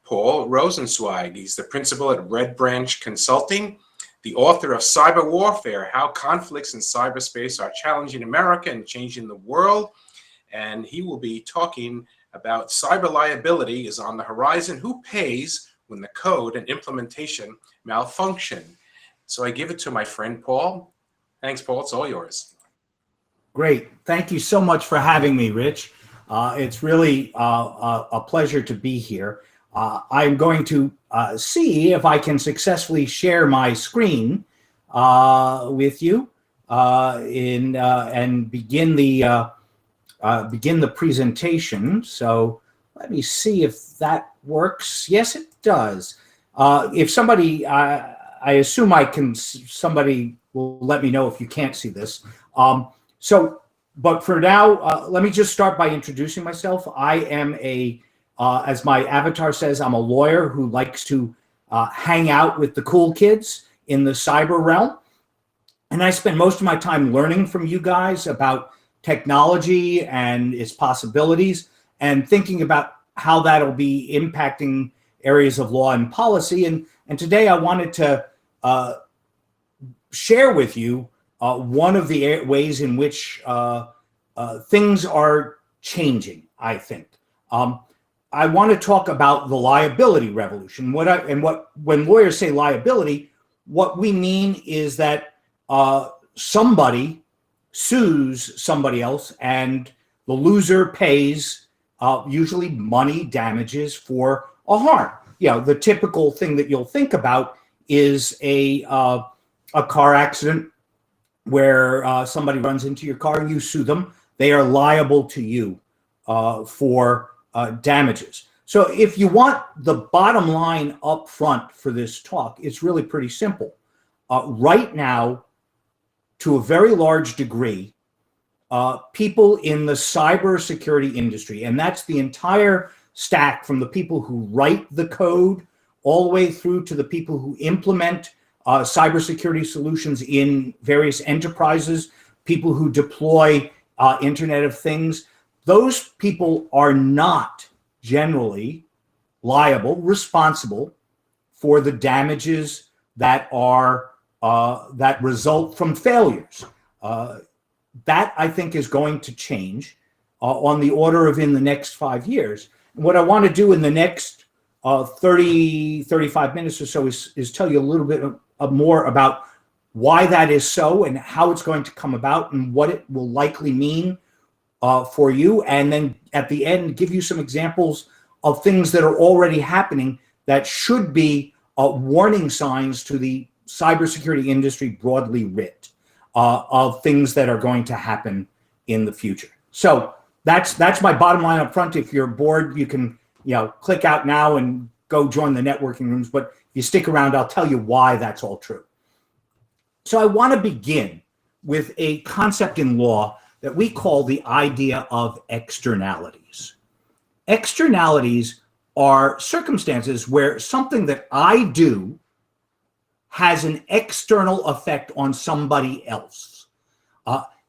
Paul Rosenzweig. He's the principal at Red Branch Consulting, the author of Cyber Warfare, How Conflicts in Cyberspace Are Challenging America and Changing the World. And he will be talking about cyber liability is on the horizon. Who pays when the code and implementation malfunction? So I give it to my friend, Paul. Thanks, Paul. It's all yours. Great. Thank you so much for having me, Rich. It's really a pleasure to be here. I'm going to see if I can successfully share my screen with you and begin the presentation. So let me see if that works. Yes, it does. If somebody, I assume somebody will let me know if you can't see this. But for now, let me just start by introducing myself. I am as my avatar says, I'm a lawyer who likes to hang out with the cool kids in the cyber realm. And I spend most of my time learning from you guys about technology and its possibilities and thinking about how that'll be impacting areas of law and policy. And today I wanted to share with you one of the ways in which things are changing, I think. I want to talk about the liability revolution. When lawyers say liability, what we mean is that somebody sues somebody else and the loser pays usually money damages for a harm. You know, the typical thing that you'll think about is a car accident where somebody runs into your car and you sue them. They are liable to you for damages. So if you want the bottom line up front for this talk, it's really pretty simple. Right now, to a very large degree, people in the cybersecurity industry, and that's the entire stack from the people who write the code all the way through to the people who implement cybersecurity solutions in various enterprises, people who deploy Internet of Things. Those people are not generally responsible for the damages that result from failures. That I think is going to change on the order of in the next 5 years. And what I want to do in the next 35 minutes or so is tell you a little bit more about why that is so and how it's going to come about and what it will likely mean for you. And then at the end, give you some examples of things that are already happening that should be warning signs to the cybersecurity industry broadly writ of things that are going to happen in the future. So that's my bottom line up front. If you're bored, you can click out now and go join the networking rooms. But if you stick around, I'll tell you why that's all true. So I want to begin with a concept in law that we call the idea of externalities. Externalities are circumstances where something that I do has an external effect on somebody else.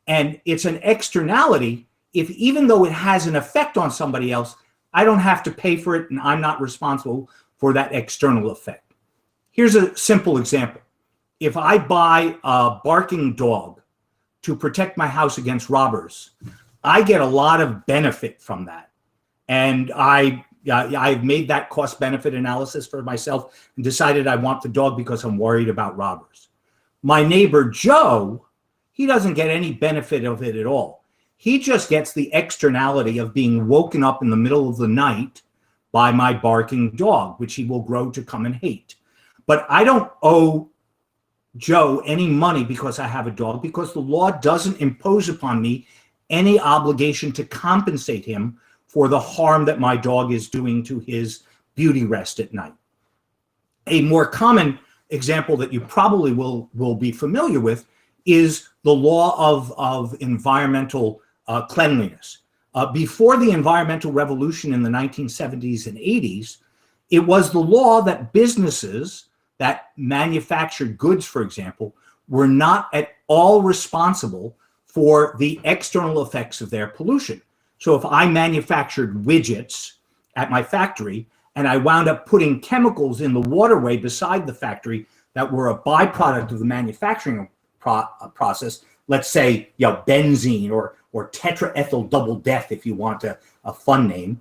And it's an externality if, even though it has an effect on somebody else, I don't have to pay for it and I'm not responsible for that external effect. Here's a simple example. If I buy a barking dog to protect my house against robbers, I get a lot of benefit from that. And I've made that cost-benefit analysis for myself and decided I want the dog because I'm worried about robbers. My neighbor, Joe, he doesn't get any benefit of it at all. He just gets the externality of being woken up in the middle of the night by my barking dog, which he will grow to come and hate. But I don't owe Joe any money because I have a dog, because the law doesn't impose upon me any obligation to compensate him for the harm that my dog is doing to his beauty rest at night. A more common example that you probably will be familiar with is the law of environmental cleanliness. Before the environmental revolution in the 1970s and 80s, it was the law that businesses that manufactured goods, for example, were not at all responsible for the external effects of their pollution. So if I manufactured widgets at my factory and I wound up putting chemicals in the waterway beside the factory that were a byproduct of the manufacturing process, let's say, benzene or tetraethyl double death, if you want a fun name,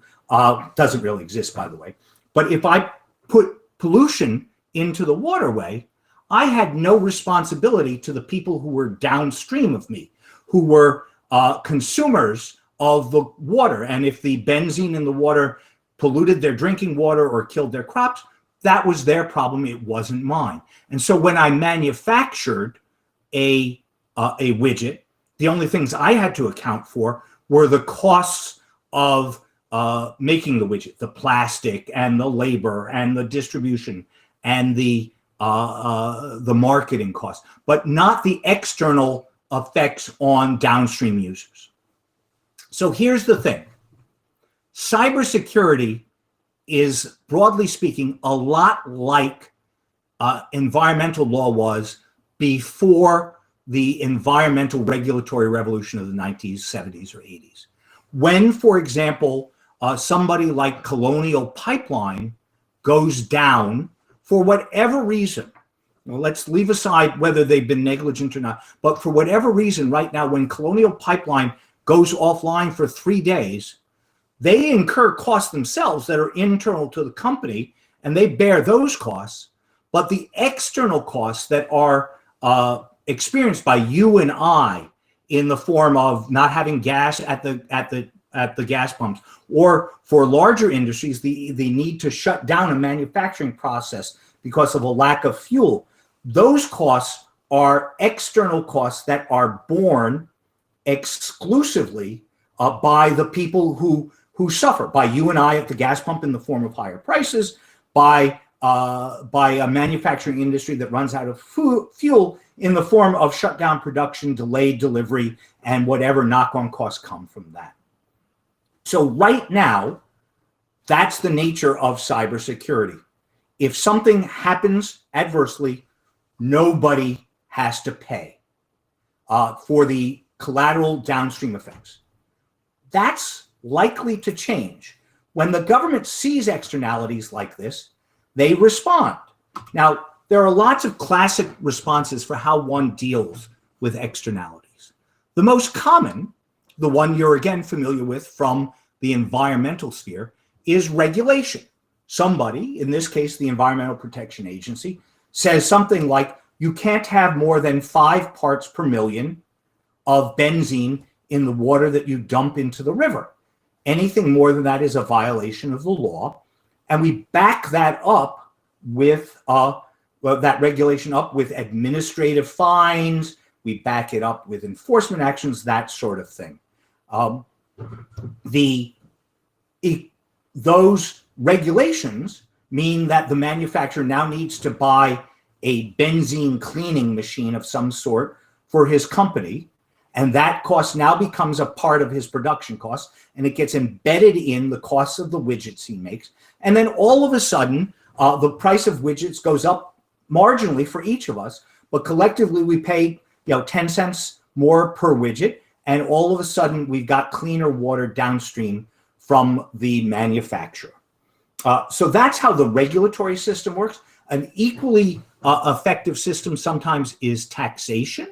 doesn't really exist, by the way. But if I put pollution into the waterway, I had no responsibility to the people who were downstream of me, who were consumers of the water. And if the benzene in the water polluted their drinking water or killed their crops, that was their problem. It wasn't mine. And so when I manufactured a widget, the only things I had to account for were the costs of making the widget, the plastic and the labor and the distribution and the marketing costs, but not the external effects on downstream users. So here's the thing. Cybersecurity is, broadly speaking, a lot like environmental law was before the environmental regulatory revolution of the 90s, 70s, or 80s. When, for example, somebody like Colonial Pipeline goes down for whatever reason, let's leave aside whether they've been negligent or not, but for whatever reason right now, when Colonial Pipeline goes offline for 3 days, they incur costs themselves that are internal to the company, and they bear those costs. But the external costs that are experienced by you and I, in the form of not having gas at the gas pumps, or for larger industries, the need to shut down a manufacturing process because of a lack of fuel, those costs are external costs that are borne exclusively by the people who suffer, by you and I at the gas pump in the form of higher prices, by a manufacturing industry that runs out of fuel in the form of shut down production, delayed delivery, and whatever knock-on costs come from that. So right now, that's the nature of cybersecurity. If something happens adversely, nobody has to pay for the collateral downstream effects. That's likely to change. When the government sees externalities like this, they respond. Now, there are lots of classic responses for how one deals with externalities. The most common, the one you're again familiar with from the environmental sphere, is regulation. Somebody, in this case, the Environmental Protection Agency, says something like, you can't have more than 5 parts per million of benzene in the water that you dump into the river. Anything more than that is a violation of the law. And we back that up with that regulation up with administrative fines. We back it up with enforcement actions, that sort of thing. Those regulations mean that the manufacturer now needs to buy a benzene cleaning machine of some sort for his company, and that cost now becomes a part of his production costs, and it gets embedded in the costs of the widgets he makes. And then all of a sudden, the price of widgets goes up marginally for each of us, but collectively we pay 10 cents more per widget, and all of a sudden we've got cleaner water downstream from the manufacturer. So that's how the regulatory system works. An equally effective system sometimes is taxation,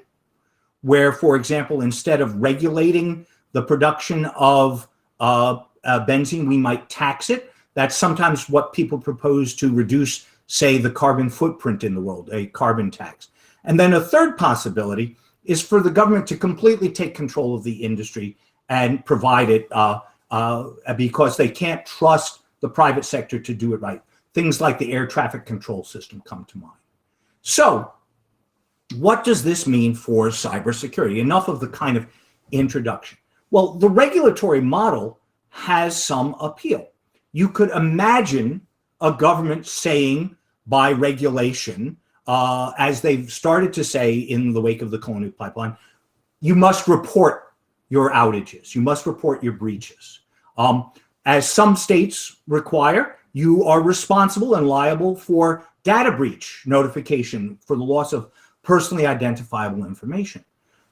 where, for example, instead of regulating the production of benzene, we might tax it. That's sometimes what people propose to reduce, say, the carbon footprint in the world, a carbon tax. And then a third possibility is for the government to completely take control of the industry and provide it because they can't trust the private sector to do it right. Things like the air traffic control system come to mind. So what does this mean for cybersecurity? Enough of the kind of introduction. Well, the regulatory model has some appeal. You could imagine a government saying by regulation, as they've started to say in the wake of the Colonial Pipeline, you must report your outages, you must report your breaches. As some states require, you are responsible and liable for data breach notification for the loss of personally identifiable information.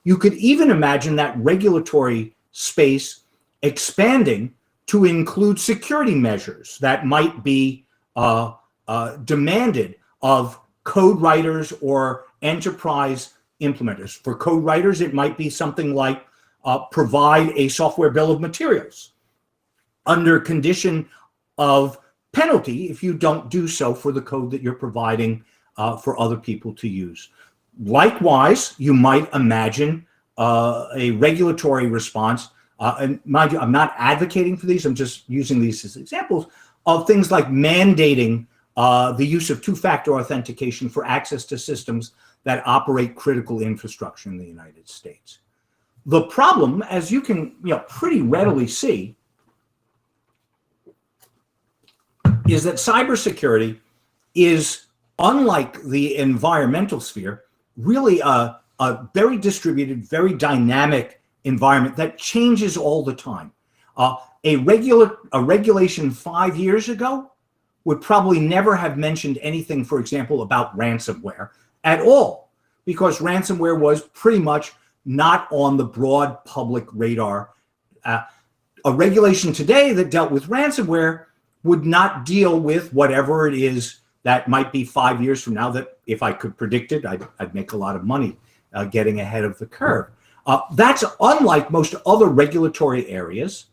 You could even imagine that regulatory space expanding to include security measures that might be demanded of code writers or enterprise implementers. For code writers, it might be something like provide a software bill of materials under condition of penalty if you don't do so for the code that you're providing for other people to use. Likewise, you might imagine a regulatory response. And mind you, I'm not advocating for these. I'm just using these as examples of things like mandating the use of two-factor authentication for access to systems that operate critical infrastructure in the United States. The problem, as you can pretty readily see, is that cybersecurity is, unlike the environmental sphere, really a very distributed, very dynamic environment that changes all the time. A regulation 5 years ago would probably never have mentioned anything, for example, about ransomware at all, because ransomware was pretty much not on the broad public radar. A regulation today that dealt with ransomware would not deal with whatever it is that might be 5 years from now, that if I could predict it, I'd make a lot of money getting ahead of the curve. That's unlike most other regulatory areas,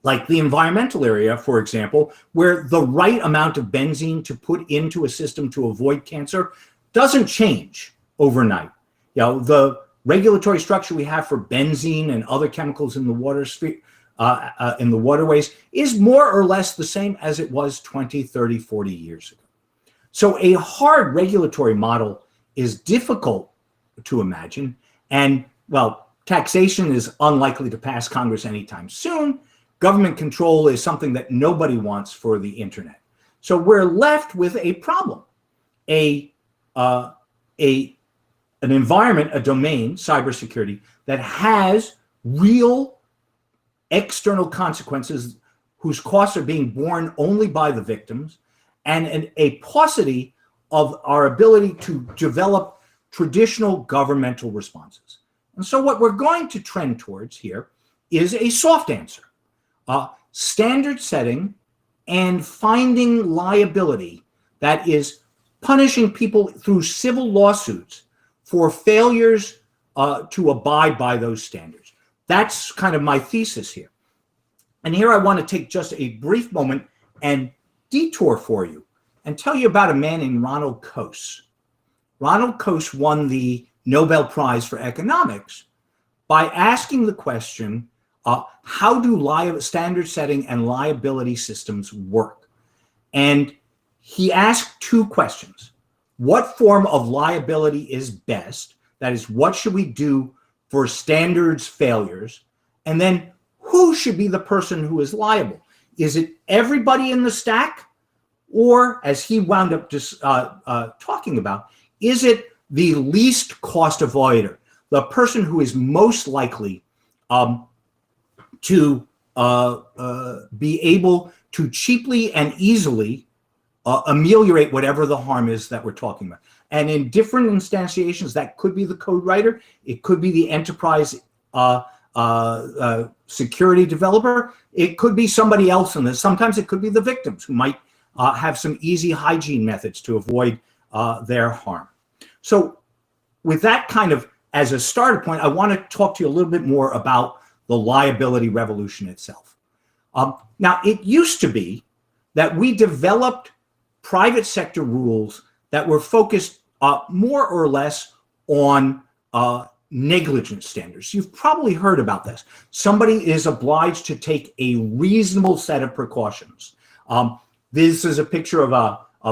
like the environmental area, for example, where the right amount of benzene to put into a system to avoid cancer doesn't change overnight. The regulatory structure we have for benzene and other chemicals in the water street, in the waterways, is more or less the same as it was 20, 30, 40 years ago. So a hard regulatory model is difficult to imagine, and well, taxation is unlikely to pass Congress anytime soon. Government control is something that nobody wants for the internet. So we're left with a problem, an environment, a domain, cybersecurity, that has real external consequences whose costs are being borne only by the victims, and a paucity of our ability to develop traditional governmental responses. And so what we're going to trend towards here is a soft answer. Standard setting and finding liability, that is punishing people through civil lawsuits for failures to abide by those standards. That's kind of my thesis here. And here I want to take just a brief moment and detour for you and tell you about a man named Ronald Coase. Ronald Coase won the Nobel Prize for Economics by asking the question, how do standard setting and liability systems work? And he asked two questions. What form of liability is best? That is, what should we do for standards failures? And then, who should be the person who is liable? Is it everybody in the stack? Or, as he wound up just talking about, is it the least cost avoider, the person who is most likely to be able to cheaply and easily ameliorate whatever the harm is that we're talking about? And in different instantiations, that could be the code writer, it could be the enterprise security developer, it could be somebody else in this. Sometimes it could be the victims who might have some easy hygiene methods to avoid their harm. So with that kind of as a starter point, I want to talk to you a little bit more about the liability revolution itself. Now, it used to be that we developed private sector rules that were focused more or less on negligence standards. You've probably heard about this. Somebody is obliged to take a reasonable set of precautions. This is a picture of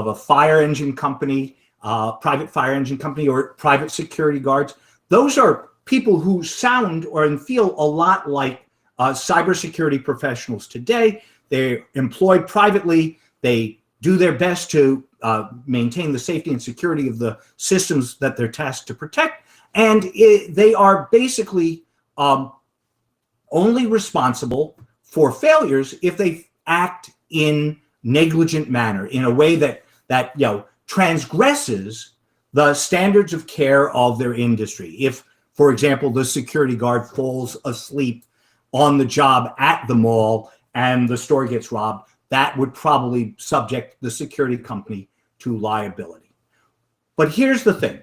a fire engine company, private fire engine company, or private security guards. Those are people who sound or feel a lot like cybersecurity professionals today. They're employed privately. They do their best to maintain the safety and security of the systems that they're tasked to protect. And they are basically only responsible for failures if they act in negligent manner, in a way that transgresses the standards of care of their industry. If, for example, the security guard falls asleep on the job at the mall and the store gets robbed, that would probably subject the security company to liability. But here's the thing.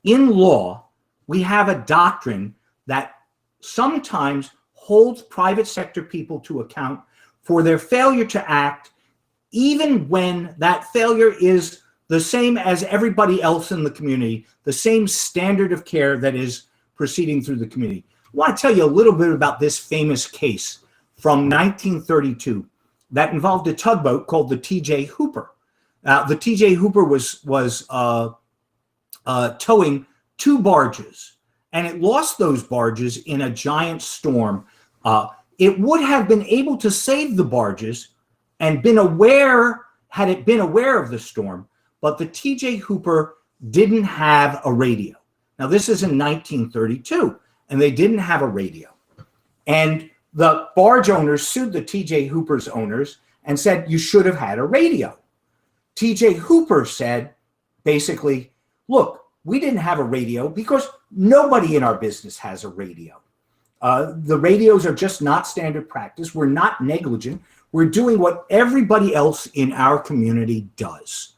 In law, we have a doctrine that sometimes holds private sector people to account for their failure to act, even when that failure is the same as everybody else in the community, the same standard of care that is proceeding through the community. I want to tell you a little bit about this famous case from 1932 that involved a tugboat called the T.J. Hooper. The T.J. Hooper was towing 2 barges, and it lost those barges in a giant storm. It would have been able to save the barges and been aware, had it been aware of the storm, but the T.J. Hooper didn't have a radio. Now, this is in 1932, and they didn't have a radio. And the barge owners sued the T.J. Hooper's owners and said, you should have had a radio. T.J. Hooper said, basically, look, we didn't have a radio because nobody in our business has a radio. The radios are just not standard practice. We're not negligent. We're doing what everybody else in our community does.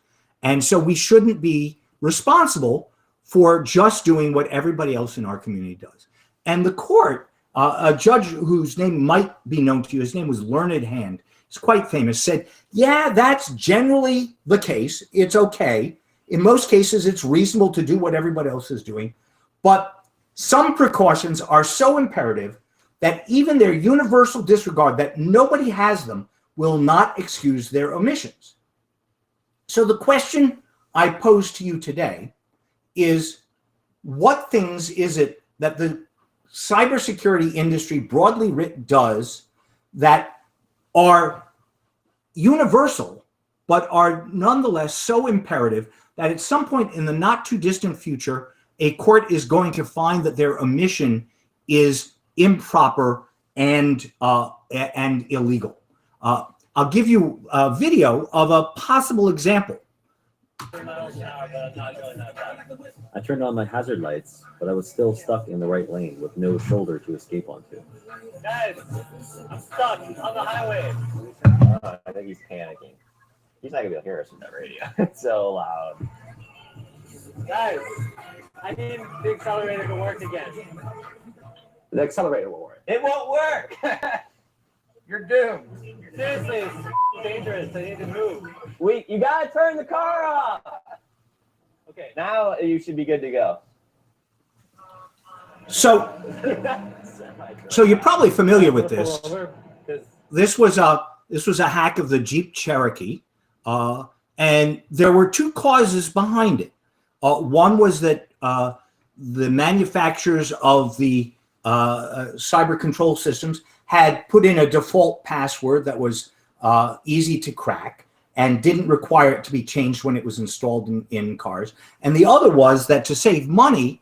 And so we shouldn't be responsible for just doing what everybody else in our community does. And the court, a judge whose name might be known to you, his name was Learned Hand, he's quite famous, said, yeah, that's generally the case. It's okay. In most cases, it's reasonable to do what everybody else is doing. But some precautions are so imperative that even their universal disregard, that nobody has them, will not excuse their omissions. So the question I pose to you today is, what things is it that the cybersecurity industry broadly writ does that are universal, but are nonetheless so imperative that at some point in the not too distant future, a court is going to find that their omission is improper and illegal. I'll give you a video of a possible example. I turned on my hazard lights, but I was still stuck in the right lane with no shoulder to escape onto. Guys, I'm stuck on the highway. I think he's panicking. He's not gonna be able to hear us from that radio. It's so loud. Guys, I need the accelerator to work again. The accelerator will work. It won't work. You're doomed. Seriously, it's dangerous. I need to move. Wait, you gotta turn the car off. Okay. Now you should be good to go. So you're probably familiar with this. This was a hack of the Jeep Cherokee, and there were 2 causes behind it. One was that the manufacturers of the cyber control systems had put in a default password that was easy to crack and didn't require it to be changed when it was installed in cars. And the other was that to save money,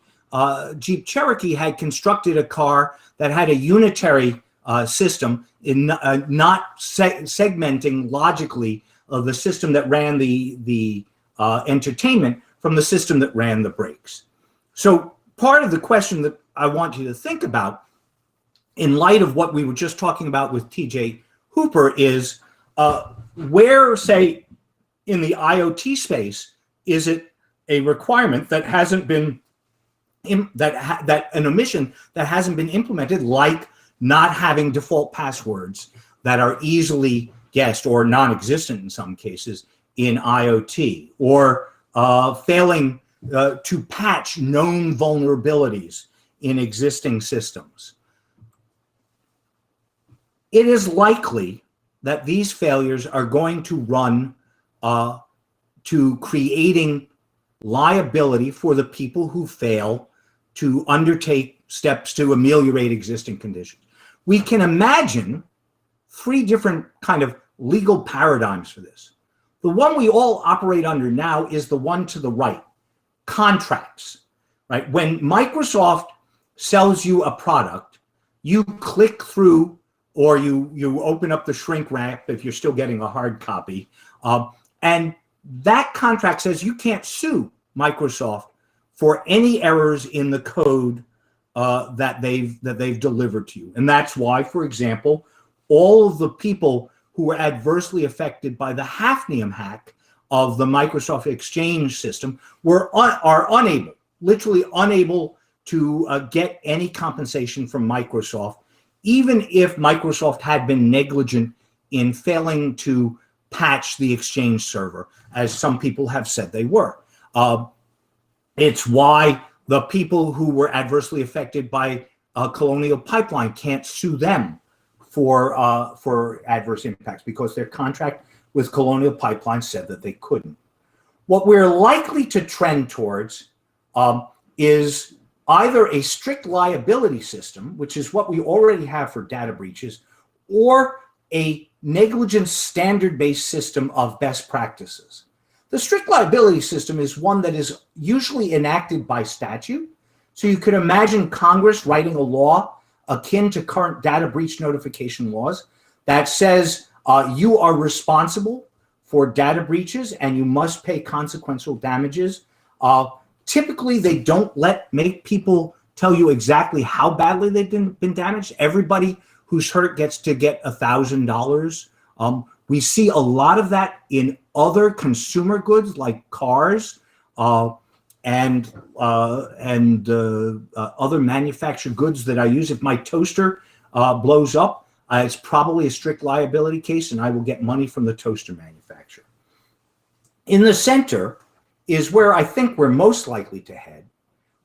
Jeep Cherokee had constructed a car that had a unitary system in not segmenting logically the system that ran the entertainment from the system that ran the brakes. So part of the question that I want you to think about, in light of what we were just talking about with T.J. Hooper, is where, say, in the IoT space, is it a requirement that hasn't been that an omission that hasn't been implemented, like not having default passwords that are easily guessed or non-existent in some cases in IoT, or failing to patch known vulnerabilities in existing systems. It is likely that these failures are going to run to creating liability for the people who fail to undertake steps to ameliorate existing conditions. We can imagine 3 different kind of legal paradigms for this. The one we all operate under now is the one to the right, contracts, right? When Microsoft sells you a product, you click through, or you open up the shrink wrap if you're still getting a hard copy, and that contract says you can't sue Microsoft for any errors in the code that they've delivered to you. And that's why, for example, all of the people who were adversely affected by the Hafnium hack of the Microsoft Exchange system are unable, literally unable to get any compensation from Microsoft, even if Microsoft had been negligent in failing to patch the Exchange server, as some people have said they were. It's why the people who were adversely affected by Colonial Pipeline can't sue them for adverse impacts, because their contract with Colonial Pipeline said that they couldn't. What we're likely to trend towards is either a strict liability system, which is what we already have for data breaches, or a negligence standard-based system of best practices. The strict liability system is one that is usually enacted by statute. So you could imagine Congress writing a law akin to current data breach notification laws that says you are responsible for data breaches and you must pay consequential damages. Typically, they don't make people tell you exactly how badly they've been damaged. Everybody who's hurt gets to get $1,000. We see a lot of that in other consumer goods like cars and other manufactured goods that I use. If my toaster blows up, it's probably a strict liability case, and I will get money from the toaster manufacturer. In the center is where I think we're most likely to head,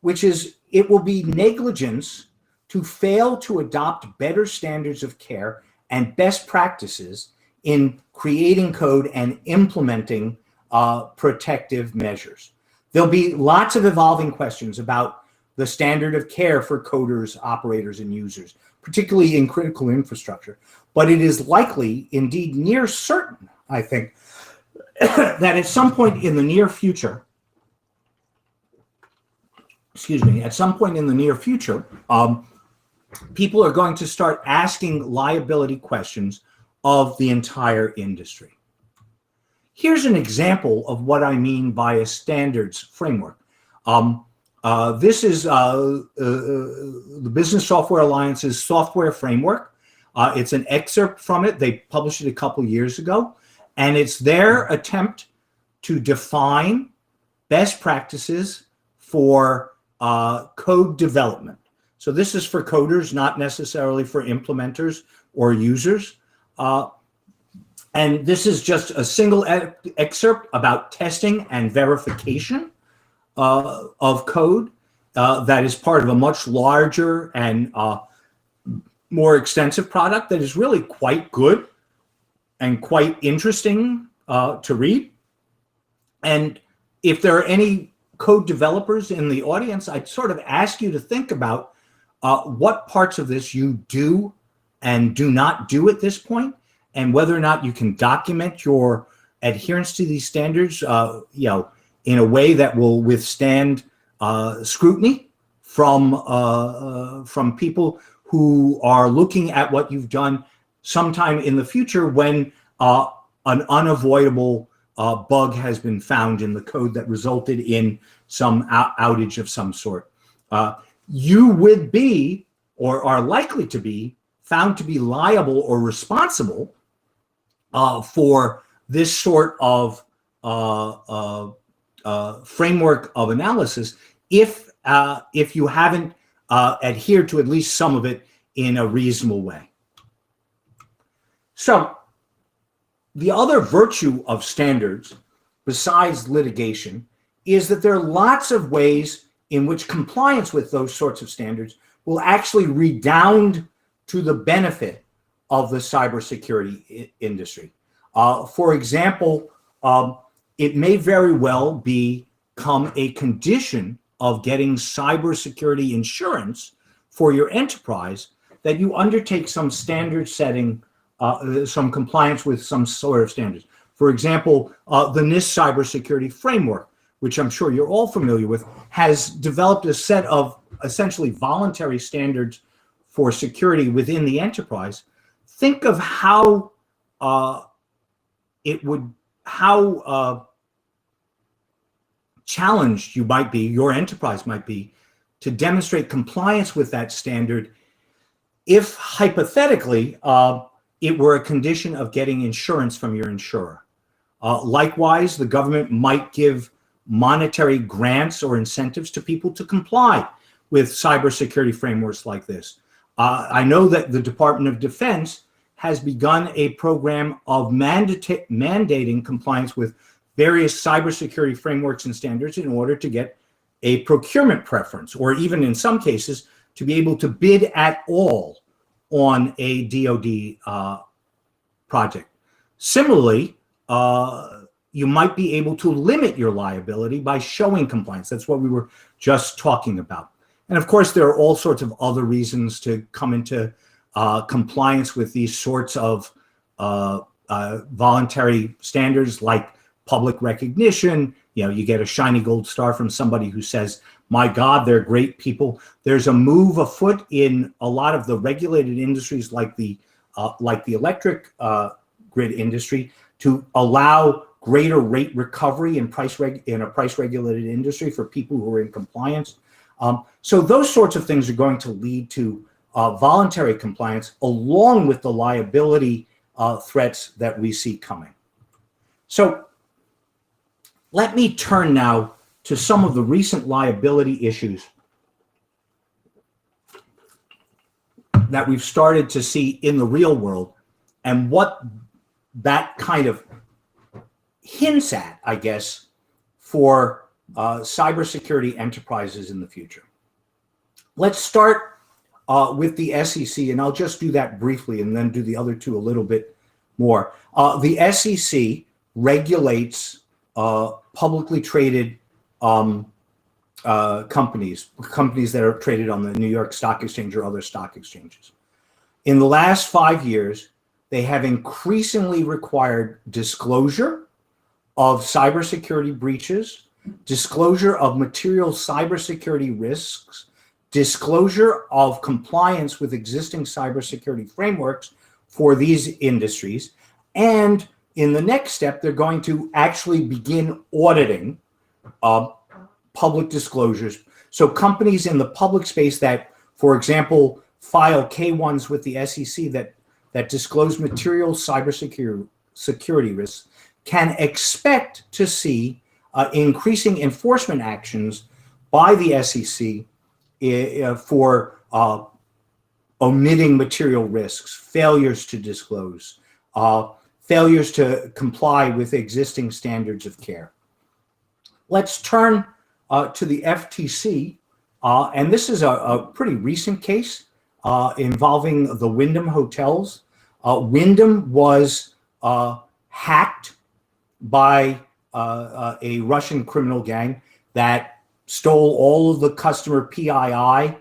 which is it will be negligence to fail to adopt better standards of care and best practices in creating code and implementing protective measures. There'll be lots of evolving questions about the standard of care for coders, operators, and users, particularly in critical infrastructure. But it is likely, indeed near certain, I think, that at some point in the near future, people are going to start asking liability questions of the entire industry. Here's an example of what I mean by a standards framework. This is the Business Software Alliance's software framework. It's an excerpt from it. They published it a couple years ago, and it's their attempt to define best practices for code development. So this is for coders, not necessarily for implementers or users. And this is just a single excerpt about testing and verification of code that is part of a much larger and more extensive product that is really quite good and quite interesting to read. And if there are any code developers in the audience, I'd sort of ask you to think about what parts of this you do and do not do at this point, and whether or not you can document your adherence to these standards, in a way that will withstand scrutiny from people who are looking at what you've done sometime in the future when an unavoidable bug has been found in the code that resulted in some outage of some sort. You would be, or are likely to be, found to be liable or responsible for this sort of framework of analysis if you haven't adhered to at least some of it in a reasonable way. So the other virtue of standards, besides litigation, is that there are lots of ways in which compliance with those sorts of standards will actually redound to the benefit of the cybersecurity industry. For example, it may very well become a condition of getting cybersecurity insurance for your enterprise that you undertake some standard setting, some compliance with some sort of standards. For example, the NIST cybersecurity framework, which I'm sure you're all familiar with, has developed a set of essentially voluntary standards for security within the enterprise. Think of how challenged you might be, your enterprise might be, to demonstrate compliance with that standard if hypothetically it were a condition of getting insurance from your insurer. Likewise, the government might give monetary grants or incentives to people to comply with cybersecurity frameworks like this. I know that the Department of Defense has begun a program of mandating compliance with various cybersecurity frameworks and standards in order to get a procurement preference, or even in some cases, to be able to bid at all on a DoD project. Similarly, you might be able to limit your liability by showing compliance. That's what we were just talking about. And of course, there are all sorts of other reasons to come into compliance with these sorts of voluntary standards, like public recognition. You know, you get a shiny gold star from somebody who says, my God, they're great people. There's a move afoot in a lot of the regulated industries like the electric grid industry to allow greater rate recovery in a price regulated industry for people who are in compliance. So those sorts of things are going to lead to voluntary compliance along with the liability threats that we see coming. So let me turn now to some of the recent liability issues that we've started to see in the real world and what that kind of hints at, I guess, for cybersecurity enterprises in the future. Let's start with the SEC, and I'll just do that briefly and then do the other two a little bit more. The SEC regulates publicly traded companies that are traded on the New York Stock Exchange or other stock exchanges. In the last 5 years, they have increasingly required disclosure of cybersecurity breaches, disclosure of material cybersecurity risks, disclosure of compliance with existing cybersecurity frameworks for these industries, and in the next step, they're going to actually begin auditing public disclosures. So companies in the public space that, for example, file K-1s with the SEC that disclose material cybersecurity risks can expect to see increasing enforcement actions by the SEC for omitting material risks, failures to disclose, failures to comply with existing standards of care. Let's turn to the FTC, and this is a pretty recent case involving the Wyndham hotels. Wyndham was hacked by a Russian criminal gang that stole all of the customer PII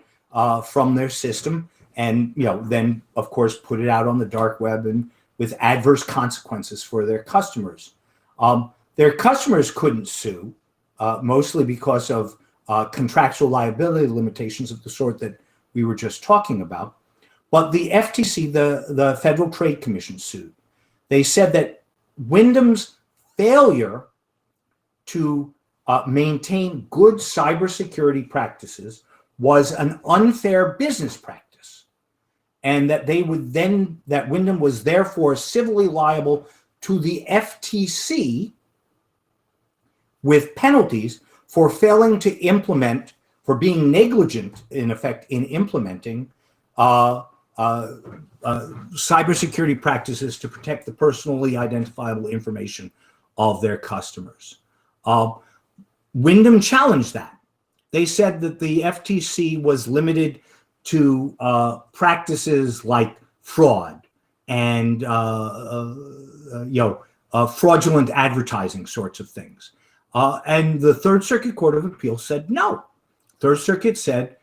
from their system, and then of course put it out on the dark web, and with adverse consequences for their customers. Their customers couldn't sue, mostly because of contractual liability limitations of the sort that we were just talking about. But the FTC, the Federal Trade Commission, sued. They said that Wyndham's failure to maintain good cybersecurity practices was an unfair business practice, and that that Wyndham was therefore civilly liable to the FTC with penalties for failing to implement, for being negligent, in effect, in implementing cybersecurity practices to protect the personally identifiable information of their customers. Wyndham challenged that. They said that the FTC was limited to practices like fraud and fraudulent advertising sorts of things. And the Third Circuit Court of Appeals said no. Third Circuit said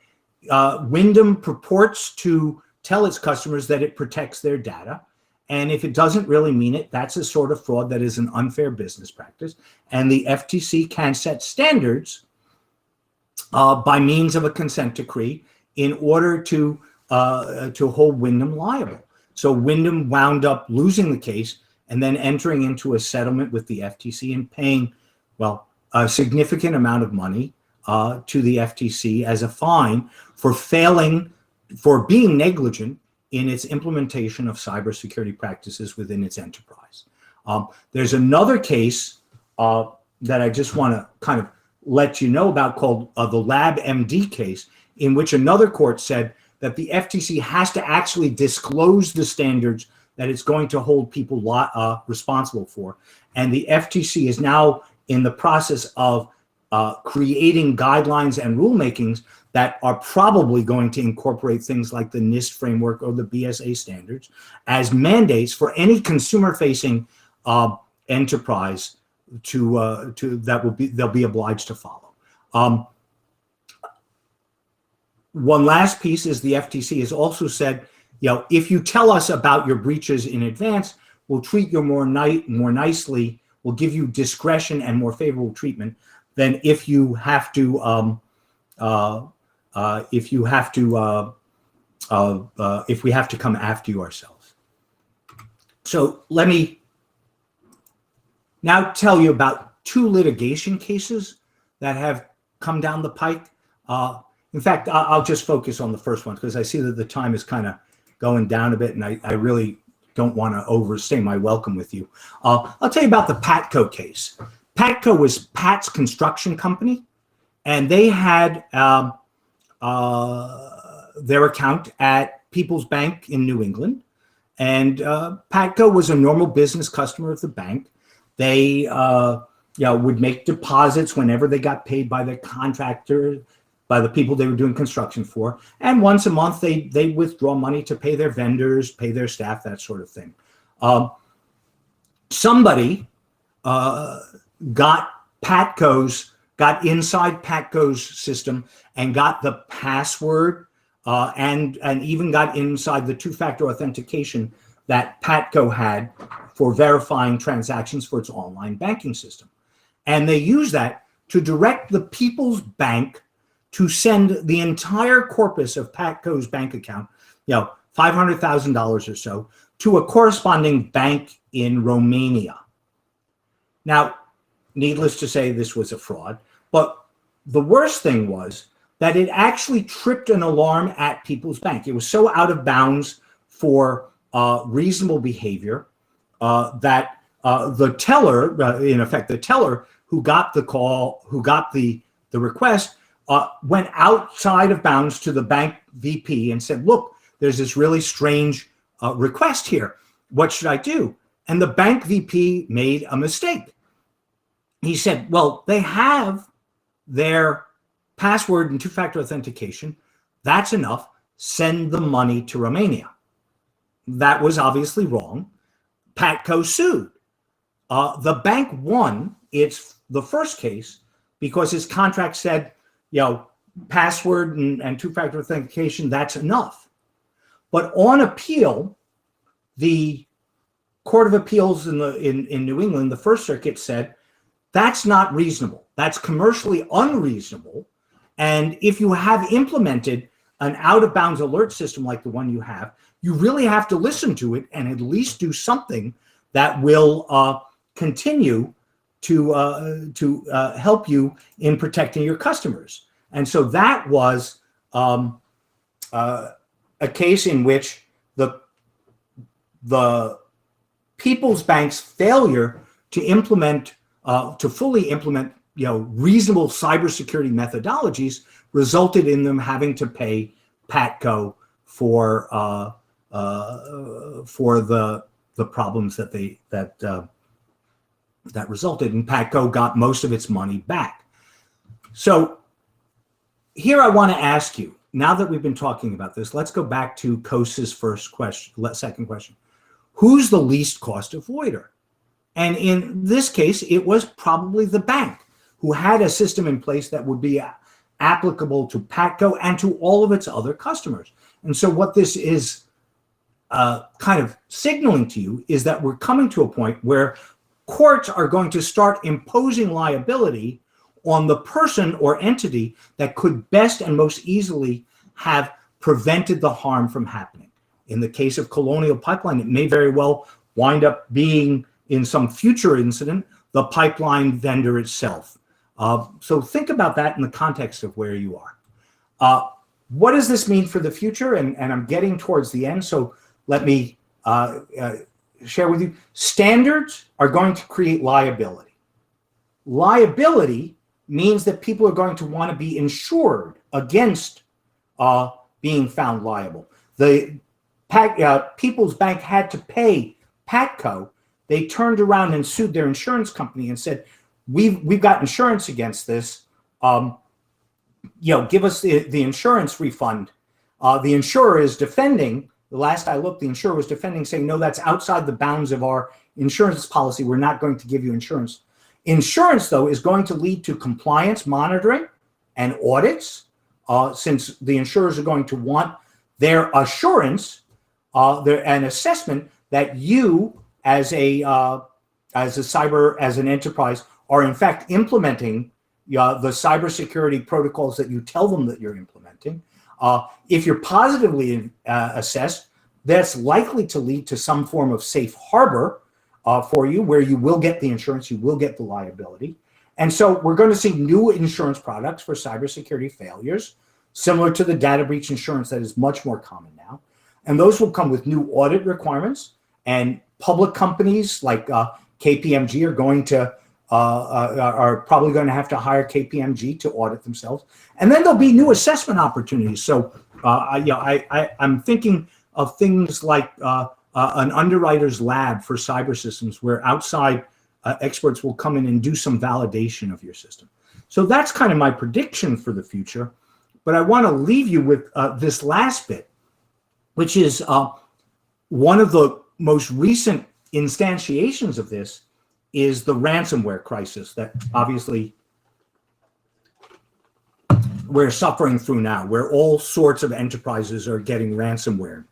Wyndham purports to tell its customers that it protects their data, and if it doesn't really mean it, that's a sort of fraud that is an unfair business practice, and the FTC can set standards by means of a consent decree in order to hold Wyndham liable. So Wyndham wound up losing the case and then entering into a settlement with the FTC and paying, well, a significant amount of money to the FTC as a fine for being negligent in its implementation of cybersecurity practices within its enterprise. There's another case that I just want to kind of let you know about called the LabMD case, in which another court said that the FTC has to actually disclose the standards that it's going to hold people responsible for. And the FTC is now in the process of creating guidelines and rulemakings that are probably going to incorporate things like the NIST framework or the BSA standards as mandates for any consumer-facing enterprise they'll be obliged to follow. One last piece is the FTC has also said, if you tell us about your breaches in advance, we'll treat you more nicely. We'll give you discretion and more favorable treatment than if you have to if we have to come after you ourselves. So let me now tell you about 2 litigation cases that have come down the pike. In fact, I'll just focus on the first one because I see that the time is kind of going down a bit, and I really don't want to overstay my welcome with you. I'll tell you about the Patco case. Patco was Pat's construction company, and they had their account at People's Bank in New England. And Patco was a normal business customer of the bank. They would make deposits whenever they got paid by the contractor, by the people they were doing construction for. And once a month, they withdraw money to pay their vendors, pay their staff, that sort of thing. Somebody got inside Patco's system and got the password and even got inside the 2-factor authentication that Patco had for verifying transactions for its online banking system. And they used that to direct the People's Bank to send the entire corpus of Patco's bank account, $500,000 or so, to a corresponding bank in Romania. Now, needless to say, this was a fraud, but the worst thing was that it actually tripped an alarm at People's Bank. It was so out of bounds for reasonable behavior that the teller, in effect, the teller who got the call, who got the request, went outside of bounds to the bank VP and said, look, there's this really strange request here. What should I do? And the bank VP made a mistake. He said, well, they have their password and 2-factor authentication. That's enough. Send the money to Romania. That was obviously wrong. Patco sued. The bank won the first case because his contract said, password and 2-factor authentication, that's enough. But on appeal, the Court of Appeals in New England, the First Circuit said, that's not reasonable. That's commercially unreasonable. And if you have implemented an out-of-bounds alert system like the one you have, you really have to listen to it and at least do something that will continue to help you in protecting your customers. And so that was a case in which the People's Bank's failure to fully implement reasonable cybersecurity methodologies resulted in them having to pay Patco for the problems that resulted, and Patco got most of its money back. So here I want to ask you, now that we've been talking about this, let's go back to Kosa's second question. Who's the least cost avoider? And in this case, it was probably the bank, who had a system in place that would be applicable to Patco and to all of its other customers. And so what this is kind of signaling to you is that we're coming to a point where courts are going to start imposing liability on the person or entity that could best and most easily have prevented the harm from happening. In the case of Colonial Pipeline, it may very well wind up being, in some future incident, the pipeline vendor itself. So think about that in the context of where you are. what does this mean for the future? And I'm getting towards the end, so let me share with you. Standards are going to create liability. Liability means that people are going to want to be insured against being found liable. The People's Bank had to pay Patco. They turned around and sued their insurance company and said, "We've got insurance against this. Give us the insurance refund." The insurer is defending. The last I looked, the insurer was defending, saying, "No, that's outside the bounds of our insurance policy. We're not going to give you insurance." Insurance, though, is going to lead to compliance monitoring and audits, since the insurers are going to want their assurance, an assessment that you, as an enterprise, are in fact implementing the cybersecurity protocols that you tell them that you're implementing. If you're positively assessed, that's likely to lead to some form of safe harbor for you, where you will get the insurance, you will get the liability. And so we're going to see new insurance products for cybersecurity failures, similar to the data breach insurance that is much more common now. And those will come with new audit requirements, and public companies like KPMG are probably going to have to hire KPMG to audit themselves. And then there'll be new assessment opportunities. So I'm thinking of things like an underwriter's lab for cyber systems, where outside experts will come in and do some validation of your system. So that's kind of my prediction for the future. But I want to leave you with this last bit, which is one of the most recent instantiations of this is the ransomware crisis that obviously we're suffering through now, where all sorts of enterprises are getting ransomware.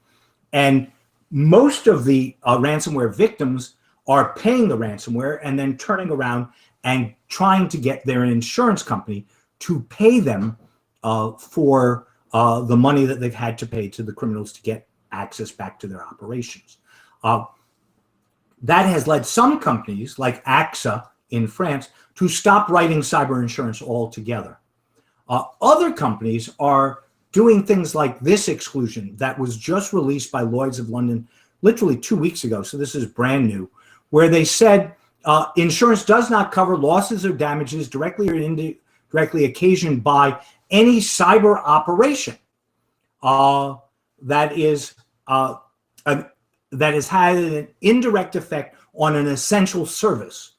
And most of the ransomware victims are paying the ransomware and then turning around and trying to get their insurance company to pay them for the money that they've had to pay to the criminals to get access back to their operations. That has led some companies like AXA in France to stop writing cyber insurance altogether. Other companies are doing things like this exclusion that was just released by Lloyd's of London literally 2 weeks ago. So this is brand new, where they said insurance does not cover losses or damages directly or indirectly occasioned by any cyber operation that has had an indirect effect on an essential service.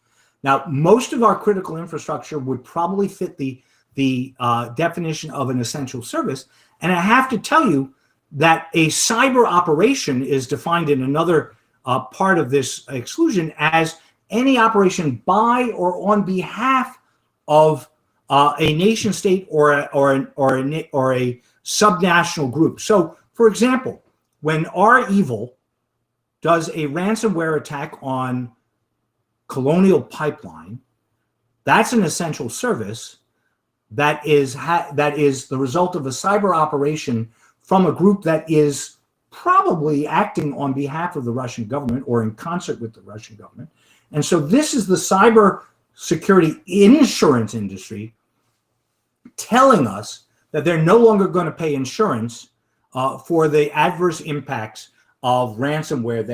Now, most of our critical infrastructure would probably fit the definition of an essential service. And I have to tell you that a cyber operation is defined in another part of this exclusion as any operation by or on behalf of a nation state or a subnational group. So, for example, when R-Evil does a ransomware attack on Colonial Pipeline, that's an essential service that is the result of a cyber operation from a group that is probably acting on behalf of the Russian government or in concert with the Russian government. And so this is the cyber security insurance industry telling us that they're no longer going to pay insurance for the adverse impacts of ransomware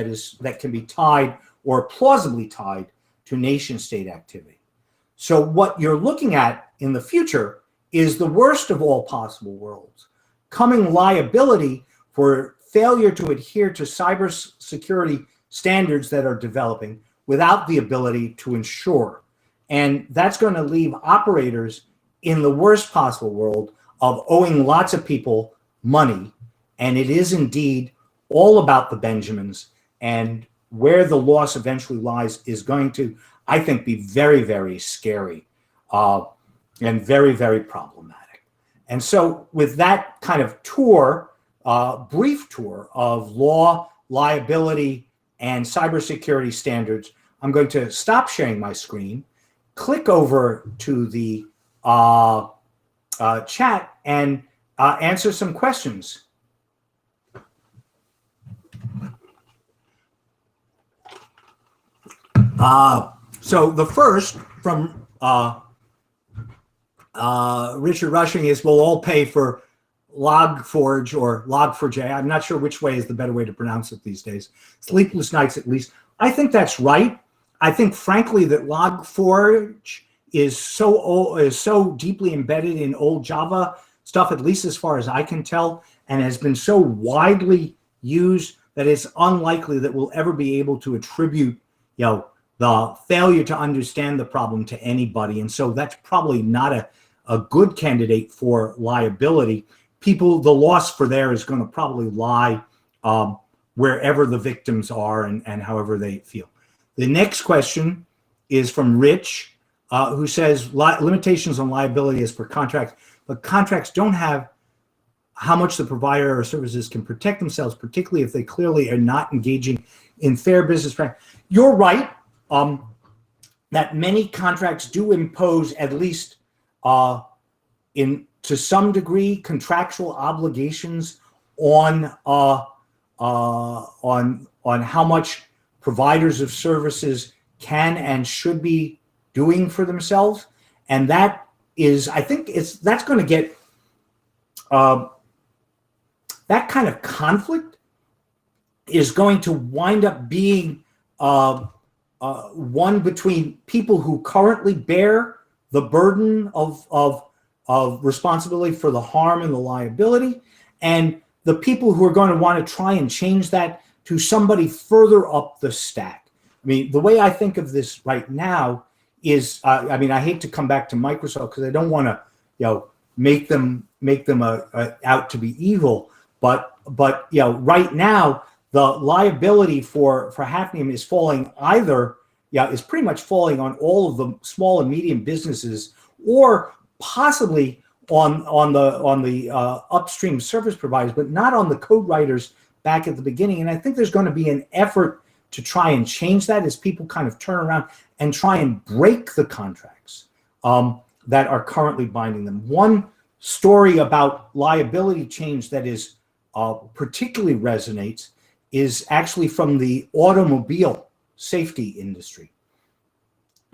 that can be tied or plausibly tied to nation state activity. So what you're looking at in the future is the worst of all possible worlds, coming liability for failure to adhere to cybersecurity standards that are developing without the ability to insure. And that's going to leave operators in the worst possible world of owing lots of people money. And it is indeed all about the Benjamins, and where the loss eventually lies is going to, I think, be very, very scary and very, very problematic. And so with that kind of tour, brief tour of law, liability, and cybersecurity standards, I'm going to stop sharing my screen, click over to the chat, and answer some questions. So the first from Richard Rushing is, we'll all pay for Log4j or Log4j. I'm not sure which way is the better way to pronounce it these days. Sleepless nights, at least. I think that's right. I think, frankly, that Log4j is so deeply embedded in old Java stuff, at least as far as I can tell, and has been so widely used that it's unlikely that we'll ever be able to attribute, the failure to understand the problem to anybody. And so that's probably not a good candidate for liability. The loss for there is going to probably lie wherever the victims are and however they feel. The next question is from Rich, who says limitations on liability as per contracts, but contracts don't have how much the provider or services can protect themselves, particularly if they clearly are not engaging in fair business practice. You're right that many contracts do impose, at least to some degree, contractual obligations on how much providers of services can and should be doing for themselves, and that is, I think, that's going to get that kind of conflict is going to wind up being one between people who currently bear the burden of responsibility for the harm and the liability, and the people who are going to want to try and change that to somebody further up the stack. I mean, the way I think of this right now is, I hate to come back to Microsoft because I don't want to, make them out to be evil, but right now the liability for Hafnium is falling is pretty much falling on all of the small and medium businesses, or possibly on the upstream service providers, but not on the code writers back at the beginning. And I think there's going to be an effort to try and change that as people kind of turn around and try and break the contracts that are currently binding them. One story about liability change that is particularly resonates is actually from the automobile safety industry.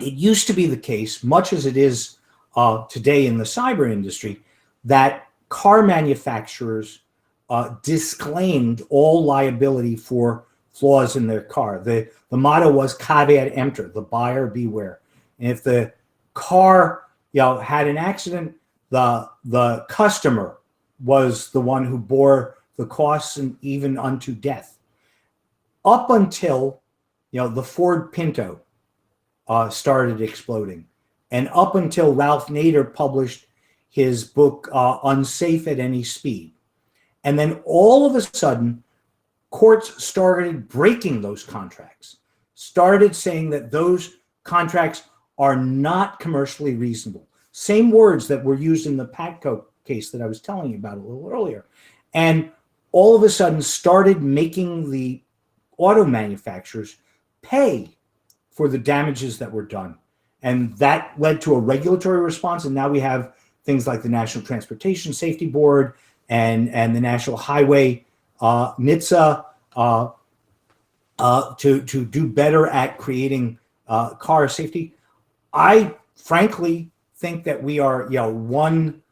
It used to be the case, much as it is today in the cyber industry, that car manufacturers disclaimed all liability for flaws in their car. The motto was caveat emptor, the buyer beware. And if the car had an accident, the customer was the one who bore the costs and even unto death. Up until the Ford Pinto started exploding, and up until Ralph Nader published his book Unsafe at Any Speed. And then all of a sudden, courts started breaking those contracts, started saying that those contracts are not commercially reasonable. Same words that were used in the Patco case that I was telling you about a little earlier. And all of a sudden started making the auto manufacturers pay for the damages that were done. And that led to a regulatory response. And now we have things like the National Transportation Safety Board and the National Highway NHTSA to do better at creating car safety. I frankly think that we are one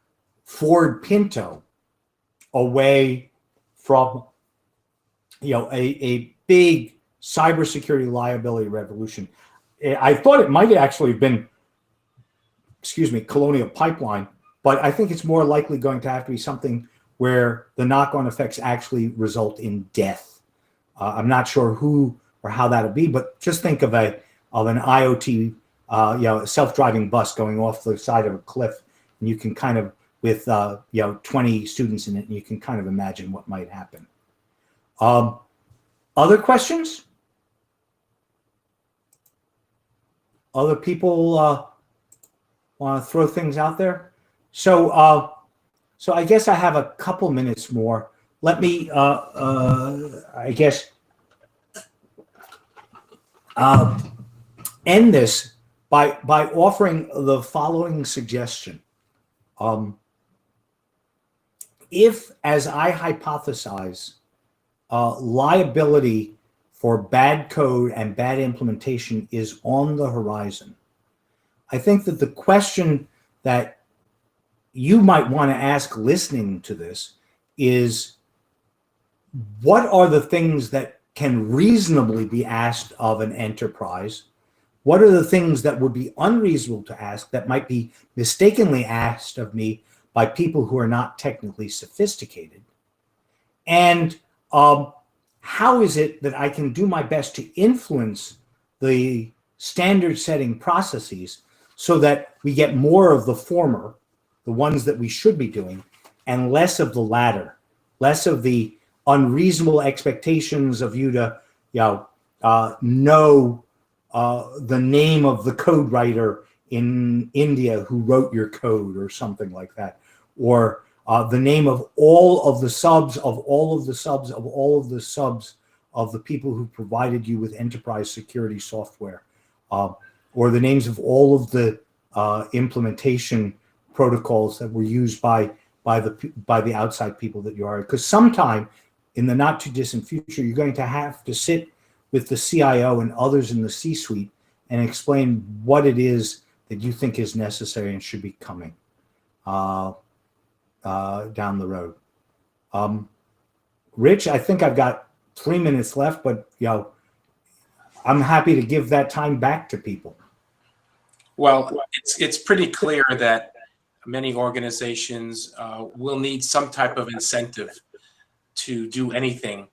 Ford Pinto away from a big cybersecurity liability revolution. I thought it might actually have been, Colonial Pipeline, but I think it's more likely going to have to be something where the knock-on effects actually result in death. I'm not sure who or how that'll be, but just think of an IoT, self-driving bus going off the side of a cliff, and you can kind of, with 20 students in it, and you can kind of imagine what might happen. Other questions? Other people want to throw things out there? So I guess I have a couple minutes more. Let me, end this by offering the following suggestion. If, as I hypothesize, liability for bad code and bad implementation is on the horizon, I think that the question that you might want to ask listening to this is, what are the things that can reasonably be asked of an enterprise? What are the things that would be unreasonable to ask that might be mistakenly asked of me by people who are not technically sophisticated? And how is it that I can do my best to influence the standard setting processes so that we get more of the former, the ones that we should be doing, and less of the latter, less of the unreasonable expectations of you to know the name of the code writer in India who wrote your code or something like that, or the name of all of the subs of all of the subs of all of the subs of the people who provided you with enterprise security software, or the names of all of the implementation protocols that were used by the outside people that you are. Because sometime in the not too distant future, you're going to have to sit with the CIO and others in the C-suite and explain what it is that you think is necessary and should be coming down the road. Rich, I think I've got 3 minutes left, but I'm happy to give that time back to people. Well, it's pretty clear that many organizations will need some type of incentive to do anything,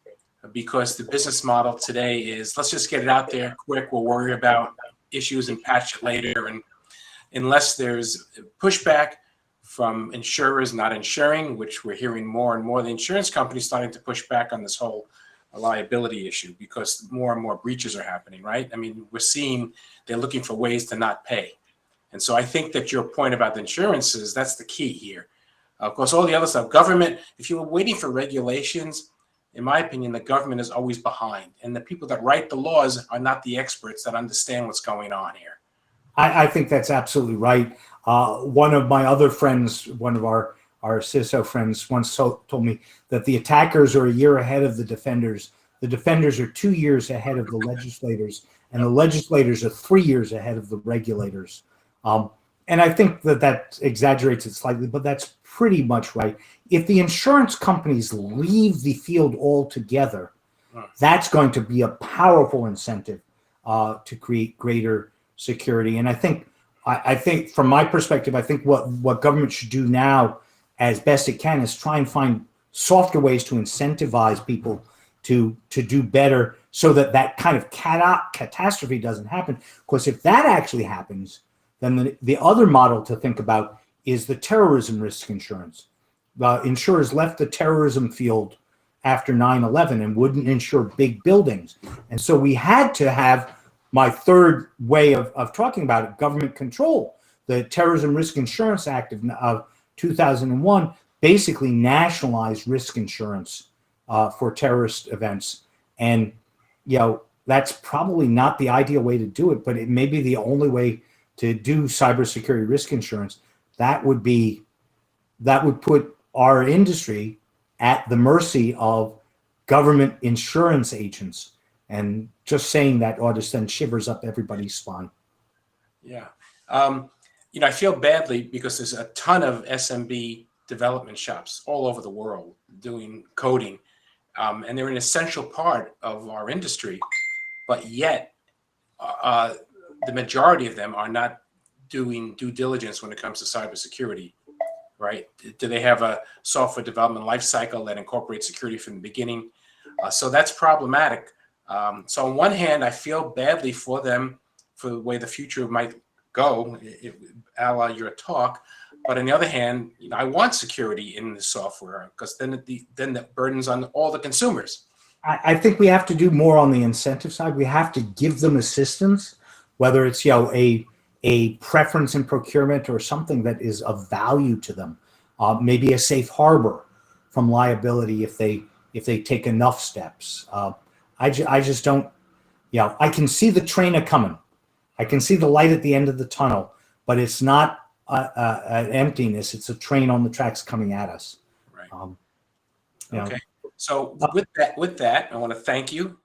because the business model today is, let's just get it out there quick, we'll worry about issues and patch it later. And unless there's pushback from insurers not insuring, which we're hearing more and more, the insurance companies starting to push back on this whole liability issue because more and more breaches are happening, right? I mean, we're seeing they're looking for ways to not pay. And so I think that your point about the insurances, that's the key here. Of course, all the other stuff, government, if you were waiting for regulations, in my opinion, the government is always behind. And the people that write the laws are not the experts that understand what's going on here. I think that's absolutely right. One of my other friends, one of our CISO friends once told me that the attackers are a year ahead of the defenders. The defenders are 2 years ahead of the legislators, and the legislators are 3 years ahead of the regulators. And I think that exaggerates it slightly, but that's pretty much right. If the insurance companies leave the field altogether, that's going to be a powerful incentive to create greater security. And I think from my perspective, I think what government should do now as best it can is try and find softer ways to incentivize people to do better so that kind of catastrophe doesn't happen. Of course, if that actually happens, then the other model to think about is the terrorism risk insurance. Insurers left the terrorism field after 9/11 and wouldn't insure big buildings. And so we had to have my third way of talking about it, government control. The Terrorism Risk Insurance Act of 2001 basically nationalized risk insurance for terrorist events. And, that's probably not the ideal way to do it, but it may be the only way to do cybersecurity risk insurance. That would put our industry at the mercy of government insurance agents. And just saying that ought to send shivers up everybody's spine. Yeah. I feel badly because there's a ton of SMB development shops all over the world doing coding. And they're an essential part of our industry, but yet the majority of them are not doing due diligence when it comes to cybersecurity, right? Do they have a software development lifecycle that incorporates security from the beginning? So that's problematic. So on one hand, I feel badly for them for the way the future might go, a la your talk. But on the other hand, I want security in the software because then the burden's on all the consumers. I think we have to do more on the incentive side. We have to give them assistance, whether it's a preference in procurement or something that is of value to them. Maybe a safe harbor from liability if they take enough steps. I just don't. I can see the train a-coming. I can see the light at the end of the tunnel, but it's not an emptiness. It's a train on the tracks coming at us. Right. Okay. So with that, I want to thank you